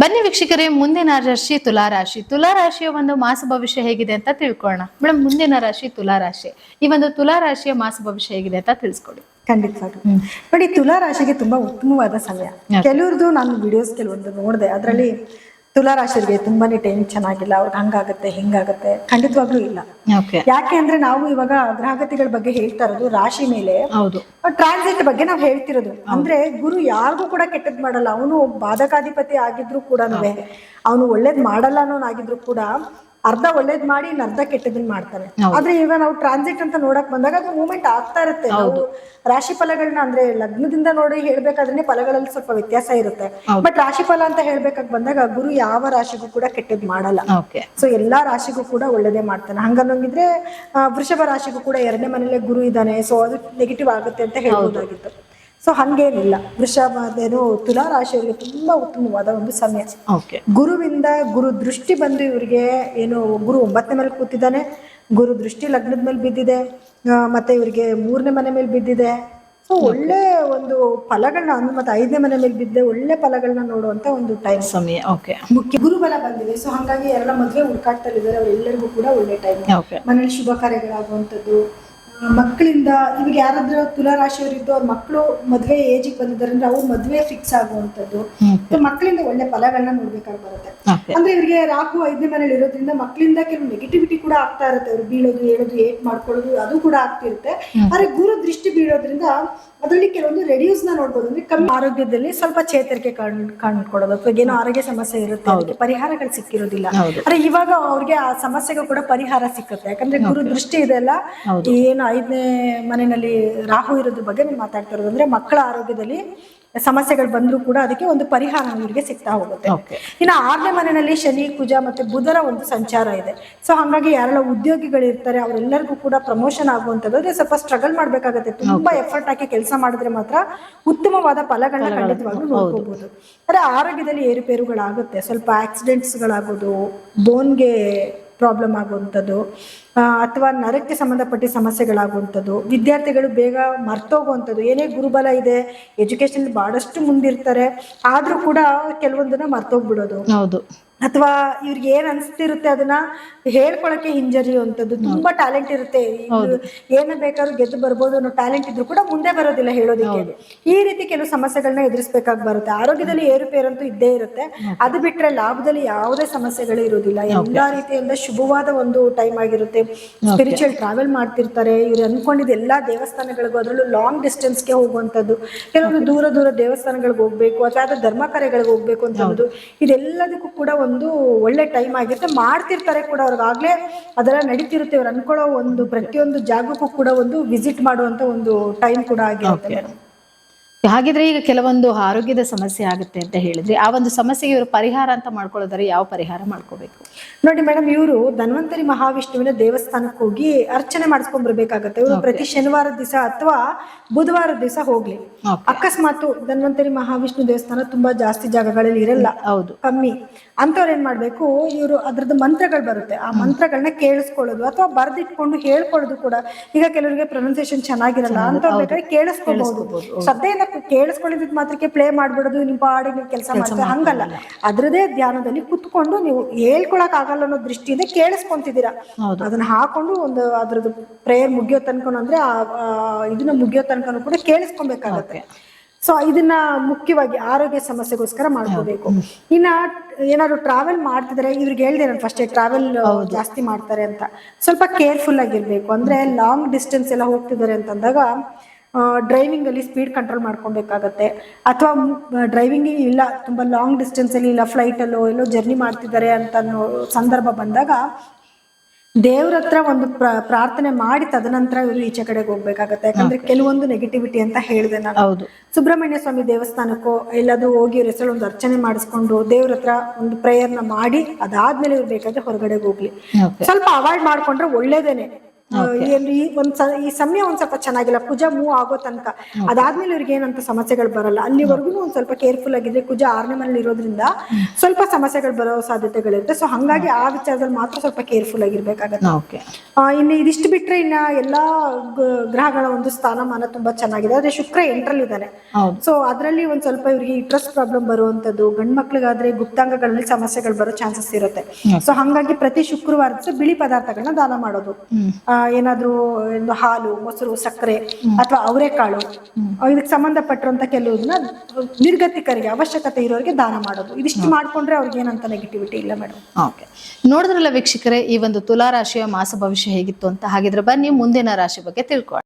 ಬನ್ನಿ ವೀಕ್ಷಕರೇ, ಮುಂದಿನ ರಾಶಿ ತುಲಾರಾಶಿ. ತುಲಾರಾಶಿಯ ಒಂದು ಮಾಸ ಭವಿಷ್ಯ ಹೇಗಿದೆ ಅಂತ ತಿಳ್ಕೊಳ್ಳೋಣ. ಮೇಡಮ್, ಮುಂದಿನ ರಾಶಿ ತುಲಾರಾಶಿ. ಈ ಒಂದು ತುಲಾರಾಶಿಯ ಮಾಸ ಭವಿಷ್ಯ ಹೇಗಿದೆ ಅಂತ ತಿಳಿಸ್ಕೊಡಿ. ಖಂಡಿತವಾಗ್ಲು ನೋಡಿ, ತುಲಾ ರಾಶಿಗೆ ತುಂಬಾ ಉತ್ತಮವಾದ ಸಮಯ. ಕೆಲವ್ರದ್ದು ನಾನು ವಿಡಿಯೋಸ್ ಕೆಲವೊಂದು ನೋಡಿದೆ, ಅದರಲ್ಲಿ ತುಲಾ ರಾಶಿಗೆ ತುಂಬಾನೇ ಟೈಮ್ ಚೆನ್ನಾಗಿಲ್ಲ, ಅವ್ರಿಗೆ ಹಂಗಾಗತ್ತೆ ಹಿಂಗಾಗತ್ತೆ. ಖಂಡಿತವಾಗ್ಲೂ ಇಲ್ಲ. ಯಾಕೆ ಅಂದ್ರೆ ನಾವು ಇವಾಗ ಗ್ರಹಗತಿಗಳ ಬಗ್ಗೆ ಹೇಳ್ತಾ ಇರೋದು ರಾಶಿ ಮೇಲೆ, ಟ್ರಾನ್ಸಿಟ್ ಬಗ್ಗೆ ನಾವು ಹೇಳ್ತಿರೋದು. ಅಂದ್ರೆ ಗುರು ಯಾರಿಗೂ ಕೂಡ ಕೆಟ್ಟದ್ ಮಾಡಲ್ಲ. ಅವನು ಬಾಧಕಾಧಿಪತಿ ಆಗಿದ್ರು ಕೂಡ, ಅವನು ಒಳ್ಳೇದ್ ಮಾಡಲ್ಲ ಅನ್ನೋನಾಗಿದ್ರು ಕೂಡ ಅರ್ಧ ಒಳ್ಳೇದ್ ಮಾಡಿ ಇನ್ನು ಅರ್ಧ ಕೆಟ್ಟದನ್ನ ಮಾಡ್ತಾನೆ. ಆದ್ರೆ ಈಗ ನಾವು ಟ್ರಾನ್ಸಿಟ್ ಅಂತ ನೋಡಕ್ ಬಂದಾಗ ಅದು ಮೂವ್ಮೆಂಟ್ ಆಗ್ತಾ ಇರುತ್ತೆ. ನಾವು ರಾಶಿ ಫಲಗಳನ್ನ ಅಂದ್ರೆ ಲಗ್ನದಿಂದ ನೋಡಿ ಹೇಳ್ಬೇಕಾದ್ರೆ ಫಲಗಳಲ್ಲಿ ಸ್ವಲ್ಪ ವ್ಯತ್ಯಾಸ ಇರುತ್ತೆ. ಬಟ್ ರಾಶಿ ಫಲ ಅಂತ ಹೇಳ್ಬೇಕಾಗ್ ಬಂದಾಗ ಗುರು ಯಾವ ರಾಶಿಗೂ ಕೂಡ ಕೆಟ್ಟದ್ ಮಾಡಲ್ಲ. ಸೊ ಎಲ್ಲಾ ರಾಶಿಗೂ ಕೂಡ ಒಳ್ಳೇದೇ ಮಾಡ್ತಾನೆ. ಹಂಗನ್ನೋಂಗಿದ್ರೆ ವೃಷಭ ರಾಶಿಗೂ ಕೂಡ 2ನೇ ಮನೇಲೆ ಗುರು ಇದ್ದಾನೆ, ಸೊ ಅದು ನೆಗೆಟಿವ್ ಆಗುತ್ತೆ ಅಂತ ಹೇಳ್ಬೋದಾಗಿತ್ತು. ಸೊ ಹಂಗೇನಿಲ್ಲ. ವೃಷಭದೇನು ತುಲಾ ರಾಶಿಯವರಿಗೆ ತುಂಬಾ ಉತ್ತಮವಾದ ಒಂದು ಸಮಯ. ಗುರುವಿಂದ ಗುರು ದೃಷ್ಟಿ ಬಂದು ಇವರಿಗೆ ಏನು, ಗುರು 9ನೇ ಮೇಲೆ ಕೂತಿದ್ದಾನೆ, ಗುರು ದೃಷ್ಟಿ ಲಗ್ನದ ಮೇಲೆ ಬಿದ್ದಿದೆ, ಮತ್ತೆ ಇವರಿಗೆ 3ನೇ ಮನೆ ಮೇಲೆ ಬಿದ್ದಿದೆ. ಸೊ ಒಳ್ಳೆ ಒಂದು ಫಲಗಳನ್ನ, ಮತ್ತೆ 5ನೇ ಮನೆ ಮೇಲೆ ಬಿದ್ದೆ ಒಳ್ಳೆ ಫಲಗಳನ್ನ ನೋಡುವಂತ ಒಂದು ಟೈಮ್ ಸಮಯ. ಮುಖ್ಯ ಗುರುಬಲ ಬಂದಿದೆ. ಸೊ ಹಂಗಾಗಿ ಎಲ್ಲ ಮದುವೆ ಹುಡುಕಾಡ್ತಲ್ಲಿದ್ದಾರೆ, ಅವರೆಲ್ಲರಿಗೂ ಕೂಡ ಒಳ್ಳೆ ಟೈಮ್. ಮನೇಲಿ ಶುಭ ಕಾರ್ಯಗಳಾಗುವಂಥದ್ದು, ಮಕ್ಕಳಿಂದ ಇವಾಗ ಯಾರಾದ್ರೂ ತುಲಾ ರಾಶಿಯವರಿದ್ದು ಅವ್ರ ಮಕ್ಕಳು ಮದುವೆ ಏಜಿಗೆ ಬಂದಿದ್ದಾರೆ ಅಂದ್ರೆ ಅವ್ರ ಮದುವೆ ಫಿಕ್ಸ್ ಆಗುವಂಥದ್ದು, ಮಕ್ಕಳಿಂದ ಒಳ್ಳೆ ಫಲಗಳನ್ನ ನೋಡ್ಬೇಕಾಗಿ ಬರುತ್ತೆ. ಅಂದ್ರೆ ಇವ್ರಿಗೆ ರಾಹು 5ನೇ ಮನೇಲಿ ಇರೋದ್ರಿಂದ ಮಕ್ಕಳಿಂದ ಕೆಲವು ನೆಗೆಟಿವಿಟಿ ಕೂಡ ಆಗ್ತಾ ಇರುತ್ತೆ. ಅವ್ರು ಬೀಳೋದು, ಹೇಳೋದು, ಏಟ್ ಮಾಡ್ಕೊಳ್ಳೋದು ಅದು ಕೂಡ ಆಗ್ತಿರುತ್ತೆ. ಆದ್ರೆ ಗುರು ದೃಷ್ಟಿ ಬೀಳೋದ್ರಿಂದ ಅದರಲ್ಲಿ ಕೆಲವೊಂದು ರೆಡ್ಯೂಸ್ ನ ನೋಡ್ಬೋದು. ಅಂದ್ರೆ ಕಮ್ಮಿ ಆರೋಗ್ಯದಲ್ಲಿ ಸ್ವಲ್ಪ ಚೇತರಿಕೆ ಕಂಡುಕೊಡೋದು, ಅಥವಾ ಏನೋ ಆರೋಗ್ಯ ಸಮಸ್ಯೆ ಇರುತ್ತೆ, ಅದಕ್ಕೆ ಪರಿಹಾರಗಳು ಸಿಕ್ಕಿರೋದಿಲ್ಲ. ಆದ್ರೆ ಇವಾಗ ಅವ್ರಿಗೆ ಆ ಸಮಸ್ಯೆಗೂ ಕೂಡ ಪರಿಹಾರ ಸಿಕ್ಕುತ್ತೆ. ಯಾಕಂದ್ರೆ ಗುರು ದೃಷ್ಟಿ ಇದೆಲ್ಲ ಏನು 5ನೇ ಮನೆಯಲ್ಲಿ ರಾಹು ಇರೋದ್ರ ಬಗ್ಗೆ ನೀವು ಮಾತಾಡ್ತಾ ಇರೋದು. ಅಂದ್ರೆ ಮಕ್ಕಳ ಆರೋಗ್ಯದಲ್ಲಿ ಸಮಸ್ಯೆಗಳು ಬಂದ್ರು ಕೂಡ ಅದಕ್ಕೆ ಒಂದು ಪರಿಹಾರ ಇವರಿಗೆ ಸಿಗ್ತಾ ಹೋಗುತ್ತೆ. ಇನ್ನು 6ನೇ ಮನೆಯಲ್ಲಿ ಶನಿ, ಕುಜ ಮತ್ತೆ ಬುಧರ ಒಂದು ಸಂಚಾರ ಇದೆ. ಸೊ ಹಾಗಾಗಿ ಯಾರೆಲ್ಲ ಉದ್ಯೋಗಿಗಳು ಇರ್ತಾರೆ ಅವರೆಲ್ಲರಿಗೂ ಕೂಡ ಪ್ರಮೋಷನ್ ಆಗುವಂಥದ್ದು. ಅದೇ ಸ್ವಲ್ಪ ಸ್ಟ್ರಗಲ್ ಮಾಡ್ಬೇಕಾಗತ್ತೆ. ತುಂಬಾ ಎಫರ್ಟ್ ಹಾಕಿ ಕೆಲಸ ಮಾಡಿದ್ರೆ ಮಾತ್ರ ಉತ್ತಮವಾದ ಫಲಗಳನ್ನ ಖಂಡಿತವಾಗ್ಲೂ ನೋಡ್ಕೋಬಹುದು. ಆದ್ರೆ ಆರೋಗ್ಯದಲ್ಲಿ ಏರುಪೇರುಗಳಾಗುತ್ತೆ. ಸ್ವಲ್ಪ ಆಕ್ಸಿಡೆಂಟ್ಸ್ಗಳಾಗೋದು, ಬೋನ್ಗೆ ಪ್ರಾಬ್ಲಮ್ ಆಗುವಂಥದ್ದು, ಅಥವಾ ನರಕ್ಕೆ ಸಂಬಂಧಪಟ್ಟ ಸಮಸ್ಯೆಗಳಾಗುವಂಥದ್ದು, ವಿದ್ಯಾರ್ಥಿಗಳು ಬೇಗ ಮರ್ತೋಗುವಂಥದ್ದು. ಏನೇ ಗುರುಬಲ ಇದೆ, ಎಜುಕೇಶನ್ ಬಹಳಷ್ಟು ಮುಂದಿರ್ತಾರೆ, ಆದ್ರೂ ಕೂಡ ಕೆಲವೊಂದನ್ನ ಮರ್ತೋಗ್ಬಿಡೋದು, ಅಥವಾ ಇವ್ರಿಗೆ ಏನ್ ಅನ್ಸ್ತಿರುತ್ತೆ ಅದನ್ನ ಹೇಳ್ಕೊಳಕ್ಕೆ ಹಿಂಜರಿಯುವಂಥದ್ದು. ತುಂಬಾ ಟ್ಯಾಲೆಂಟ್ ಇರುತ್ತೆ, ಏನ ಬೇಕಾದ್ರೂ ಗೆದ್ದು ಬರ್ಬೋದು ಅನ್ನೋ ಟ್ಯಾಲೆಂಟ್ ಇದ್ರು ಕೂಡ ಮುಂದೆ ಬರೋದಿಲ್ಲ ಹೇಳೋದಕ್ಕೆ. ಈ ರೀತಿ ಕೆಲವು ಸಮಸ್ಯೆಗಳನ್ನ ಎದುರಿಸ್ಬೇಕಾಗಿ ಬರುತ್ತೆ. ಆರೋಗ್ಯದಲ್ಲಿ ಏರುಪೇರಂತೂ ಇದ್ದೇ ಇರುತ್ತೆ. ಅದು ಬಿಟ್ರೆ ಲಾಭದಲ್ಲಿ ಯಾವುದೇ ಸಮಸ್ಯೆಗಳು ಇರೋದಿಲ್ಲ. ಎಲ್ಲಾ ರೀತಿಯಿಂದ ಶುಭವಾದ ಒಂದು ಟೈಮ್ ಆಗಿರುತ್ತೆ. ಸ್ಪಿರಿಚುವಲ್ ಟ್ರಾವೆಲ್ ಮಾಡ್ತಿರ್ತಾರೆ. ಇವ್ರು ಅನ್ಕೊಂಡಿದ್ದು ಎಲ್ಲಾ ದೇವಸ್ಥಾನಗಳಿಗೂ, ಅದರಲ್ಲೂ ಲಾಂಗ್ ಡಿಸ್ಟೆನ್ಸ್ಗೆ ಹೋಗುವಂಥದ್ದು, ಕೆಲವೊಂದು ದೂರ ದೂರ ದೇವಸ್ಥಾನಗಳಿಗೆ ಹೋಗ್ಬೇಕು ಅಥವಾ ಯಾವ್ದು ಧರ್ಮ ಕಾರ್ಯಗಳಿಗೆ ಹೋಗ್ಬೇಕು ಅಂತ ಹೇಳೋದು, ಇದೆಲ್ಲದಕ್ಕೂ ಕೂಡ ಒಂದು ಒಳ್ಳೆ ಟೈಮ್ ಆಗಿರುತ್ತೆ. ಮಾಡ್ತಿರ್ತಾರೆ ಕೂಡ, ಅವ್ರಿಗಾಗ್ಲೇ ಅದೆಲ್ಲ ನಡೀತಿರುತ್ತೆ. ಅವ್ರು ಅನ್ಕೊಳ್ಳೋ ಒಂದು ಪ್ರತಿಯೊಂದು ಜಾಗಕ್ಕೂ ಕೂಡ ಒಂದು ವಿಸಿಟ್ ಮಾಡುವಂತ ಒಂದು ಟೈಮ್ ಕೂಡ ಆಗಿರುತ್ತೆ. ಹಾಗಿದ್ರೆ ಈಗ ಕೆಲವೊಂದು ಆರೋಗ್ಯದ ಸಮಸ್ಯೆ ಆಗುತ್ತೆ ಅಂತ ಹೇಳಿದ್ರೆ, ಆ ಒಂದು ಸಮಸ್ಯೆಗೆ ಇವರು ಪರಿಹಾರ ಅಂತ ಮಾಡ್ಕೊಳ್ಳೋದಾರೆ ಯಾವ ಪರಿಹಾರ ಮಾಡ್ಕೋಬೇಕು? ನೋಡಿ ಮೇಡಮ್, ಇವರು ಧನ್ವಂತರಿ ಮಹಾವಿಷ್ಣುವಿನ ದೇವಸ್ಥಾನಕ್ಕೆ ಹೋಗಿ ಅರ್ಚನೆ ಮಾಡಿಸ್ಕೊಂಡ್ ಬರ್ಬೇಕಾಗತ್ತೆ. ಇವರು ಪ್ರತಿ ಶನಿವಾರದ ದಿವಸ ಅಥವಾ ಬುಧವಾರದ ದಿವಸ ಹೋಗ್ಲಿ. ಅಕಸ್ಮಾತ್ ಧನ್ವಂತರಿ ಮಹಾವಿಷ್ಣು ದೇವಸ್ಥಾನ ತುಂಬಾ ಜಾಸ್ತಿ ಜಾಗಗಳಲ್ಲಿ ಇರಲ್ಲ, ಕಮ್ಮಿ ಅಂತವ್ರು ಏನ್ ಮಾಡ್ಬೇಕು, ಇವರು ಅದ್ರದ್ದು ಮಂತ್ರಗಳು ಬರುತ್ತೆ, ಆ ಮಂತ್ರಗಳನ್ನ ಕೇಳಿಸ್ಕೊಳ್ಳೋದು ಅಥವಾ ಬರ್ದಿಟ್ಕೊಂಡು ಹೇಳ್ಕೊಳ್ಳೋದು ಕೂಡ. ಈಗ ಕೆಲವರಿಗೆ ಪ್ರೊನೌನ್ಸಿಯೇಷನ್ ಚೆನ್ನಾಗಿರಲ್ಲ ಅಂತವ್ರು ಬೇಕಾದ್ರೆ ಕೇಳಿಸ್ಕೊಬಹುದು. ಶ್ರದ್ಧೆಯಿಂದ ಕೇಳಿಸ್ಕೊಳ್ಳೋದ್ ಮಾತ್ರಕ್ಕೆ ಪ್ಲೇ ಮಾಡ್ಬಿಡೋದು, ನಿಮ್ಮ ಪಾಡಿಗೆ ನೀವು ಕೆಲಸ ಮಾಡ್ತಾರೆ, ಹಂಗಲ್ಲ. ಅದ್ರದೇ ಧ್ಯಾನದಲ್ಲಿ ಕುತ್ಕೊಂಡು ನೀವು ಹೇಳ್ಕೊಳಕ್ ಆಗಲ್ಲ ಅನ್ನೋ ದೃಷ್ಟಿಯಿಂದ ಕೇಳಿಸ್ಕೊಂತಿದ್ದೀರಾ, ಅದನ್ನ ಹಾಕೊಂಡು ಒಂದು ಅದ್ರದ್ದು ಪ್ರೇಯರ್ ಮುಗಿಯೋ ತನಕ, ಅಂದ್ರೆ ಇದನ್ನ ಮುಗಿಯೋ ತನಕ ಕೂಡ ಕೇಳಿಸ್ಕೊಬೇಕಾಗತ್ತೆ. ಸೊ ಇದನ್ನ ಮುಖ್ಯವಾಗಿ ಆರೋಗ್ಯ ಸಮಸ್ಯೆಗೋಸ್ಕರ ಮಾಡ್ಕೋಬೇಕು. ಇನ್ನ ಏನಾದ್ರು ಟ್ರಾವೆಲ್ ಮಾಡ್ತಿದ್ರೆ, ಇವ್ರಿಗೆ ಹೇಳ್ದೆ ನಾನು ಫಸ್ಟ್ ಟ್ರಾವೆಲ್ ಜಾಸ್ತಿ ಮಾಡ್ತಾರೆ ಅಂತ, ಸ್ವಲ್ಪ ಕೇರ್ಫುಲ್ ಆಗಿರ್ಬೇಕು. ಅಂದ್ರೆ ಲಾಂಗ್ ಡಿಸ್ಟೆನ್ಸ್ ಎಲ್ಲ ಹೋಗ್ತಿದ್ದಾರೆ ಅಂತಂದಾಗ ಡ್ರೈವಿಂಗ್ ಅಲ್ಲಿ ಸ್ಪೀಡ್ ಕಂಟ್ರೋಲ್ ಮಾಡ್ಕೊಬೇಕಾಗತ್ತೆ. ಅಥವಾ ಡ್ರೈವಿಂಗ್ ಇಲ್ಲ, ತುಂಬಾ ಲಾಂಗ್ ಡಿಸ್ಟೆನ್ಸ್ ಅಲ್ಲಿ ಇಲ್ಲ, ಫ್ಲೈಟ್ ಅಲ್ಲೋ ಎಲ್ಲೋ ಜರ್ನಿ ಮಾಡ್ತಿದ್ದಾರೆ ಅಂತ ಸಂದರ್ಭ ಬಂದಾಗ ದೇವ್ರ ಹತ್ರ ಒಂದು ಪ್ರಾರ್ಥನೆ ಮಾಡಿ ತದನಂತರ ಇವರು ಈಚೆ ಕಡೆಗೆ ಹೋಗ್ಬೇಕಾಗತ್ತೆ. ಯಾಕಂದ್ರೆ ಕೆಲವೊಂದು ನೆಗೆಟಿವಿಟಿ ಅಂತ ಹೇಳಿದೆ ನಾನು. ಸುಬ್ರಹ್ಮಣ್ಯ ಸ್ವಾಮಿ ದೇವಸ್ಥಾನಕ್ಕೋ ಎಲ್ಲದೂ ಹೋಗಿ ಇವ್ರ ಹೆಸರು ಒಂದು ಅರ್ಚನೆ ಮಾಡಿಸ್ಕೊಂಡು ದೇವ್ರ ಹತ್ರ ಒಂದು ಪ್ರೇಯರ್ನ ಮಾಡಿ ಅದಾದ್ಮೇಲೆ ಇವ್ರು ಬೇಕಾದ್ರೆ ಹೊರಗಡೆಗೆ ಹೋಗ್ಲಿ. ಸ್ವಲ್ಪ ಅವಾಯ್ಡ್ ಮಾಡ್ಕೊಂಡ್ರೆ ಒಳ್ಳೇದೇನೆ. ಈ ಸಮಯ ಒಂದ್ ಸ್ವಲ್ಪ ಚೆನ್ನಾಗಿಲ್ಲ, ಕುಜ ಮೂವ್ ಆಗೋ ತನಕ. ಅದಾದ್ಮೇಲೆ ಇವ್ರಿಗೆ ಏನಂತ ಸಮಸ್ಯೆಗಳು ಬರಲ್ಲ. ಅಲ್ಲಿವರೆಗೂ ಒಂದ್ ಸ್ವಲ್ಪ ಕೇರ್ಫುಲ್ ಆಗಿದ್ರೆ, ಕುಜ 6ನೇ ಮನೇಲಿ ಇರೋದ್ರಿಂದ ಸ್ವಲ್ಪ ಸಮಸ್ಯೆಗಳು ಬರೋ ಸಾಧ್ಯತೆಗಳಿರುತ್ತೆ. ಸೊ ಹಂಗಾಗಿ ಆ ವಿಚಾರದಲ್ಲಿ ಮಾತ್ರ ಸ್ವಲ್ಪ ಕೇರ್ಫುಲ್ ಆಗಿರ್ಬೇಕಾಗತ್ತೆ. ಇನ್ನು ಇದಿಷ್ಟು ಬಿಟ್ರೆ ಇನ್ನ ಎಲ್ಲಾ ಗ್ರಹಗಳ ಒಂದು ಸ್ಥಾನಮಾನ ತುಂಬಾ ಚೆನ್ನಾಗಿದೆ. ಆದ್ರೆ ಶುಕ್ರ 8ರಲ್ಲಿದ್ದಾನೆ. ಸೊ ಅದ್ರಲ್ಲಿ ಒಂದ್ ಸ್ವಲ್ಪ ಇವ್ರಿಗೆ ಯುಟ್ರಸ್ ಪ್ರಾಬ್ಲಮ್ ಬರುವಂತದ್ದು, ಗಂಡ್ ಮಕ್ಳಿಗಾದ್ರೆ ಗುಪ್ತಾಂಗಗಳಲ್ಲಿ ಸಮಸ್ಯೆಗಳು ಬರೋ ಚಾನ್ಸಸ್ ಇರುತ್ತೆ. ಸೊ ಹಂಗಾಗಿ ಪ್ರತಿ ಶುಕ್ರವಾರ ಬಿಳಿ ಪದಾರ್ಥಗಳನ್ನ ದಾನ ಮಾಡೋದು, ಏನಾದ್ರೂ ಹಾಲು, ಮೊಸರು, ಸಕ್ಕರೆ ಅಥವಾ ಅವರೆಕಾಳು, ಇದಕ್ಕೆ ಸಂಬಂಧಪಟ್ಟಿರುವಂತ ಕೆಲವುದನ್ನ ನಿರ್ಗತಿಕರಿಗೆ, ಅವಶ್ಯಕತೆ ಇರೋರಿಗೆ ದಾನ ಮಾಡೋದು. ಇದಿಷ್ಟು ಮಾಡ್ಕೊಂಡ್ರೆ ಅವ್ರಿಗೆ ಏನಂತ ನೆಗೆಟಿವಿಟಿ ಇಲ್ಲ ಮೇಡಮ್. ಓಕೆ, ನೋಡಿದ್ರಲ್ಲ ವೀಕ್ಷಕರೇ, ಈ ಒಂದು ತುಲಾ ರಾಶಿಯ ಮಾಸ ಭವಿಷ್ಯ ಹೇಗಿತ್ತು ಅಂತ. ಹಾಗಿದ್ರೆ ಬನ್ನಿ ಮುಂದಿನ ರಾಶಿ ಬಗ್ಗೆ ತಿಳ್ಕೊಳ್ಳೋಣ.